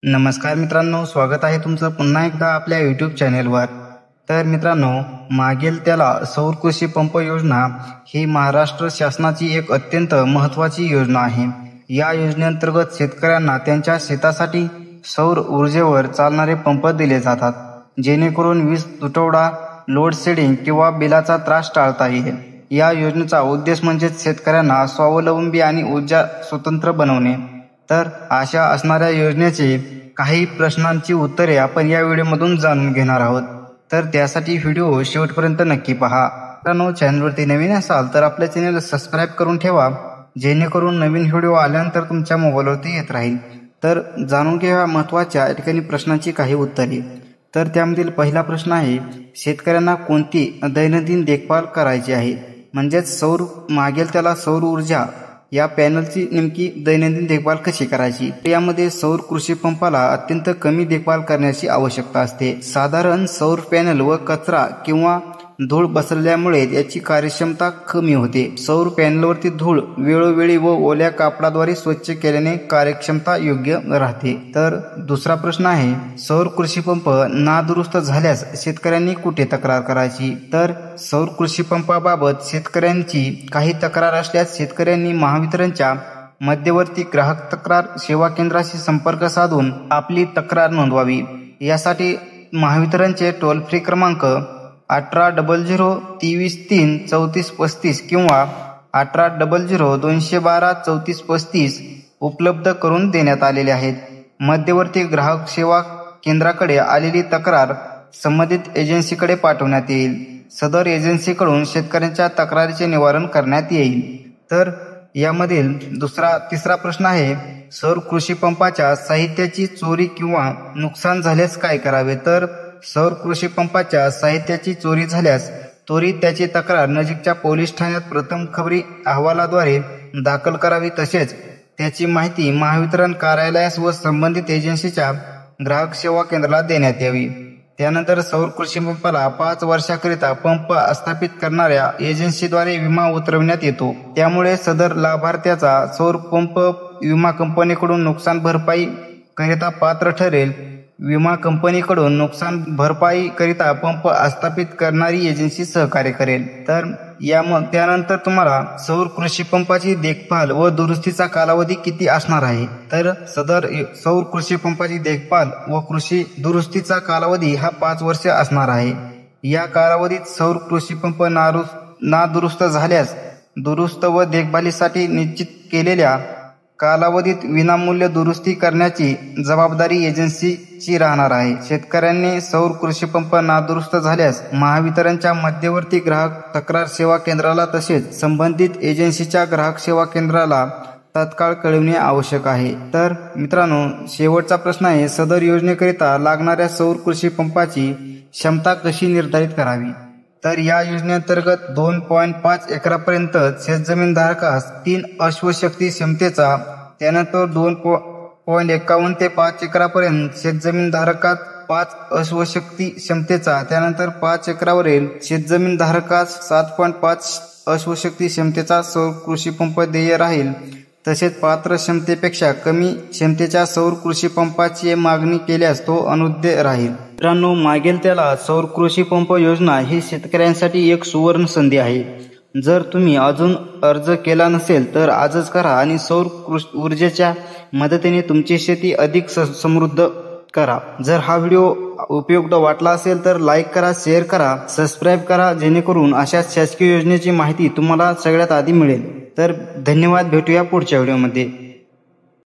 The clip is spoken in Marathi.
नमस्कार मित्रांनो, स्वागत आहे तुमचं पुन्हा एकदा आपल्या यूट्यूब चॅनेलवर। तर मित्रांनो, मागेल त्याला सौर कृषी पंप योजना ही महाराष्ट्र शासनाची एक अत्यंत महत्त्वाची योजना आहे। या योजनेअंतर्गत शेतकऱ्यांना त्यांच्या शेतासाठी सौर ऊर्जेवर चालणारे पंप दिले जातात, जेणेकरून वीज तुटवडा, लोड शेडिंग किंवा बिलाचा त्रास टाळता येईल। या योजनेचा उद्देश म्हणजे शेतकऱ्यांना स्वावलंबी आणि ऊर्जा स्वतंत्र बनवणे। तर अशा असणाऱ्या योजनेचे काही प्रश्नांची उत्तरे आपण या व्हिडिओमधून जाणून घेणार आहोत। तर त्यासाठी व्हिडिओ शेवटपर्यंत नक्की पहा। मित्रांनो, चॅनलवरती नवीन असाल तर आपल्या चॅनलला सबस्क्राईब करून ठेवा, जेणेकरून नवीन व्हिडिओ आल्यानंतर तुमच्या मोबाईलवरती येत राहील। तर जाणून घेऊया महत्त्वाच्या या ठिकाणी प्रश्नांची काही उत्तरे। तर त्यामधील पहिला प्रश्न आहे, शेतकऱ्यांना कोणती दैनंदिन देखभाल करायची आहे? म्हणजेच मागेल त्याला सौर ऊर्जा या पॅनलची नेमकी दैनंदिन देखभाल कशी करायची? यामध्ये सौर कृषी पंपाला अत्यंत कमी देखभाल करण्याची आवश्यकता असते। साधारण सौर पॅनल व कचरा किंवा धूळ बसल्यामुळे याची कार्यक्षमता कमी होते। सौर पॅनलवरती धूळ वेळोवेळी व ओल्या कापडाद्वारे स्वच्छ केल्याने कार्यक्षमता योग्य राहते। तर दुसरा प्रश्न आहे, सौर कृषी पंप नादुरुस्त झाल्यास शेतकऱ्यांनी कुठे तक्रार करायची? तर सौर कृषी पंपाबाबत शेतकऱ्यांची काही तक्रार असल्यास शेतकऱ्यांनी महावितरणच्या मध्यवर्ती ग्राहक तक्रार सेवा केंद्राशी संपर्क साधून आपली तक्रार नोंदवावी। यासाठी महावितरणचे टोल फ्री क्रमांक 1800-23-3-3435 किंवा 1800-212-3435 उपलब्ध करून देण्यात आलेले आहेत। मध्यवर्ती ग्राहक सेवा केंद्राकडे आलेली तक्रार संबंधित एजन्सीकडे पाठवण्यात येईल। सदर एजन्सीकडून शेतकऱ्यांच्या तक्रारीचे निवारण करण्यात येईल। तर यामधील तिसरा प्रश्न आहे, सौर कृषी पंपाच्या साहित्याची चोरी किंवा नुकसान झाल्यास काय करावे? तर सौर कृषी पंपाच्या साहित्याची चोरी झाल्यास त्वरित त्याची तक्रार नजीकच्या पोलीस ठाण्यात प्रथम खबरी अहवालाद्वारे दाखल करावी। तसेच त्याची माहिती महावितरण कार्यालयास व संबंधित एजन्सीच्या ग्राहक सेवा केंद्राला देण्यात यावी। त्यानंतर सौर कृषी पंपाला 5 वर्षाकरिता पंप स्थापित करणाऱ्या एजन्सीद्वारे विमा उतरविण्यात येतो। त्यामुळे सदर लाभार्थ्याचा सौर पंप विमा कंपनीकडून नुकसान भरपाई करिता पात्र ठरेल। विमा कंपनीकडून नुकसान भरपाई करिता पंप स्थापित करणारी एजन्सी सहकार्य करेल। तर त्यानंतर तुम्हाला सौर कृषी पंपाची देखभाल व दुरुस्तीचा कालावधी किती असणार आहे? तर सदर सौर कृषी पंपाची देखभाल व कृषी दुरुस्तीचा कालावधी हा 5 वर्ष असणार आहे। या कालावधीत सौर कृषी पंप नादुरुस्त झाल्यास दुरुस्त व देखभालीसाठी निश्चित केलेल्या कालावधीत विनामूल्य दुरुस्ती करण्याची जबाबदारी एजन्सीची राहणार आहे। शेतकऱ्यांनी सौर कृषी पंप नादुरुस्त झाल्यास महावितरणच्या मध्यवर्ती ग्राहक तक्रार सेवा केंद्राला तसेच संबंधित एजन्सीच्या ग्राहक सेवा केंद्राला तात्काळ कळविणे आवश्यक आहे। तर मित्रांनो, शेवटचा प्रश्न आहे, सदर योजनेकरिता लागणाऱ्या सौर कृषी पंपाची क्षमता कशी निर्धारित करावी? तर या योजनेअंतर्गत 2.5 एकरापर्यंत शेतजमीन धारकास 3 अश्वशक्ती क्षमतेचा, त्यानंतर 2.51 ते 5 एकरापर्यंत शेतजमीन धारकास 5 अश्वशक्ती क्षमतेचा, त्यानंतर 5 एकरावरील शेतजमीन धारकास 7.5 अश्वशक्ती क्षमतेचा सौर कृषी पंप देय राहील। तसेच पात्र क्षमतेपेक्षा कमी क्षमतेच्या सौर कृषी पंपाची मागणी केल्यास तो अनुज्ञेय राहील। मित्रांनो, मागेल त्याला सौर कृषी पंप योजना ही शेतकऱ्यांसाठी एक सुवर्ण संधी आहे। जर तुम्ही अजून अर्ज केला नसेल तर आजच करा आणि सौर ऊर्जेच्या मदतीने तुमची शेती अधिक समृद्ध करा। जर हा व्हिडिओ उपयुक्त वाटला असेल तर लाईक करा, शेअर करा, सबस्क्राईब करा, जेणेकरून अशा शासकीय योजनेची माहिती तुम्हाला सगळ्यात आधी मिळेल। तर धन्यवाद, भेटूया पुढच्या व्हिडिओमध्ये।